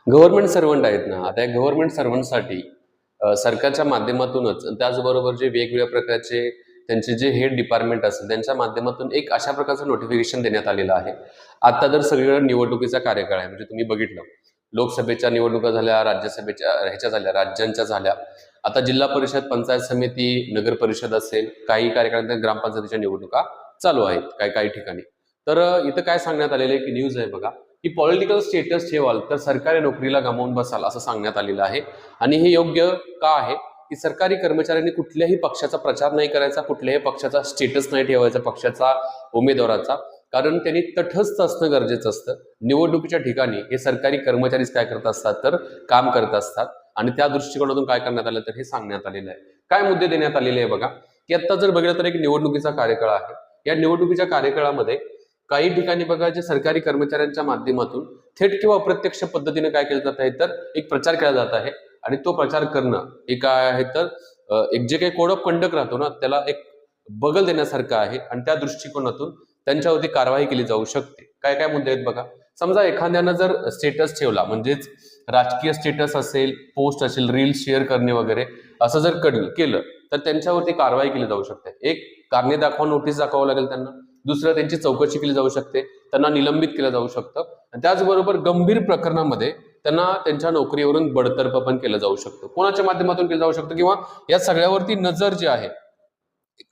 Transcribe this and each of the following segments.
Government servant आहेत ना, आता या गव्हर्नमेंट सर्वंटसाठी सरकारच्या माध्यमातूनच त्याचबरोबर जे वेगवेगळ्या प्रकारचे त्यांचे जे हेड डिपार्टमेंट असेल त्यांच्या माध्यमातून एक अशा प्रकारचं नोटिफिकेशन देण्यात आलेलं आहे. आता जर सगळीकडे निवडणुकीचा कार्यकाळ आहे, म्हणजे तुम्ही बघितलं लोकसभेच्या निवडणुका झाल्या, राज्यसभेच्या ह्याच्या झाल्या, राज्यांच्या झाल्या, आता जिल्हा परिषद, पंचायत समिती, नगर परिषद असेल, काही कार्यकाळात ग्रामपंचायतीच्या निवडणुका चालू आहेत काही ठिकाणी. तर इथं काय सांगण्यात आलेलं आहे की न्यूज आहे बघा, की पॉलिटिकल स्टेटस ठेवाल तर सरकारी नोकरीला गमावून बसाल असं सांगण्यात आलेलं आहे. आणि हे योग्य का आहे की सरकारी कर्मचाऱ्यांनी कुठल्याही पक्षाचा प्रचार नाही करायचा, कुठल्याही पक्षाचा स्टेटस नाही ठेवायचा पक्षाचा उमेदवाराचा, कारण त्यांनी तटस्थ असणं गरजेचं असतं. निवडणुकीच्या ठिकाणी हे सरकारी कर्मचारीच काय करत असतात तर काम करत असतात. आणि त्या दृष्टिकोनातून काय करण्यात आलं तर हे सांगण्यात आलेलं आहे. काय मुद्दे देण्यात आलेले आहे बघा, की आता जर बघितलं तर एक निवडणुकीचा कार्यकाळ आहे. या निवडणुकीच्या कार्यकाळामध्ये काही ठिकाणी बघा जे सरकारी कर्मचाऱ्यांच्या माध्यमातून थेट किंवा अप्रत्यक्ष पद्धतीने काय केलं जात आहे तर एक प्रचार केला जात आहे. आणि तो प्रचार करणं हे काय आहे तर एक जे काही कोड ऑफ कंडक्ट राहतो ना त्याला एक बगल देण्यासारखं आहे. आणि त्या दृष्टिकोनातून त्यांच्यावरती कारवाई केली जाऊ शकते. काय काय मुद्दे आहेत बघा. समजा एखाद्यानं जर स्टेटस ठेवला, म्हणजेच राजकीय स्टेटस असेल, पोस्ट असेल, रील्स शेअर करणे वगैरे असं जर केलं तर त्यांच्यावरती कारवाई केली जाऊ शकते. एक कारणे दाखवा नोटीस दाखवावं लागेल त्यांना. दुसरं त्यांची चौकशी केली जाऊ शकते, त्यांना निलंबित केलं जाऊ शकतं. त्याचबरोबर गंभीर प्रकरणामध्ये त्यांना त्यांच्या नोकरीवरून बडतर्फ पण केलं जाऊ शकतं. कोणाच्या माध्यमातून केलं जाऊ शकतं किंवा या सगळ्यावरती नजर जी आहे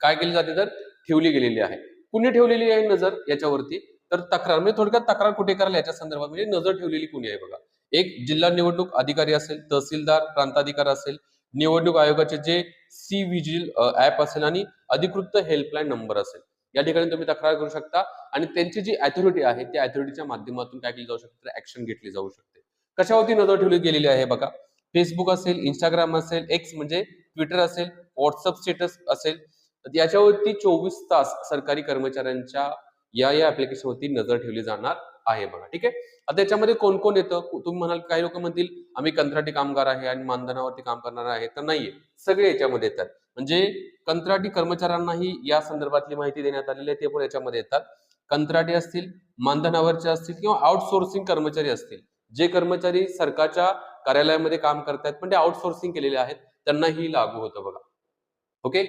काय केली जाते तर ठेवली गेलेली आहे. कुणी ठेवलेली आहे नजर याच्यावरती तर तक्रार, म्हणजे थोडक्यात तक्रार कुठे कराल याच्या संदर्भात म्हणजे नजर ठेवलेली कुणी आहे बघा. एक जिल्हा निवडणूक अधिकारी असेल, तहसीलदार, प्रांताधिकारी असेल, निवडणूक आयोगाचे जे सी विजिल ऍप असेल आणि अधिकृत हेल्पलाईन नंबर असेल, या ठिकाणी तुम्ही तक्रार करू शकता. आणि त्यांची जी अथॉरिटी आहे त्या अथॉरिटीच्या माध्यमातून काय केली जाऊ शकते तर ऍक्शन घेतली जाऊ शकते. कशावरती नजर ठेवली गेलेली आहे बघा. फेसबुक असेल, इंस्टाग्राम असेल, एक्स म्हणजे ट्विटर असेल, व्हॉट्सअप स्टेटस असेल, याच्यावरती 24 तास सरकारी कर्मचाऱ्यांच्या या ऍप्लिकेशनवरती नजर ठेवली जाणार आहे बघा. ठीक आहे. आता याच्यामध्ये कोण कोण येतं तुम्ही म्हणाल, काही लोक म्हणतील आम्ही कंत्राटी कामगार आहे आणि मानधनावरती काम करणार आहे, तर नाहीये, सगळे याच्यामध्ये येतात. म्हणजे कंत्राटी कर्मचाऱ्यांनाही या संदर्भातली माहिती देण्यात आलेली आहे, ते पण याच्यामध्ये येतात. कंत्राटी असतील, मानधनावरचे असतील किंवा आउटसोर्सिंग कर्मचारी असतील, जे कर्मचारी सरकारच्या कार्यालयामध्ये काम करतात पण ते आउटसोर्सिंग केलेले आहेत त्यांनाही लागू होतं बघा.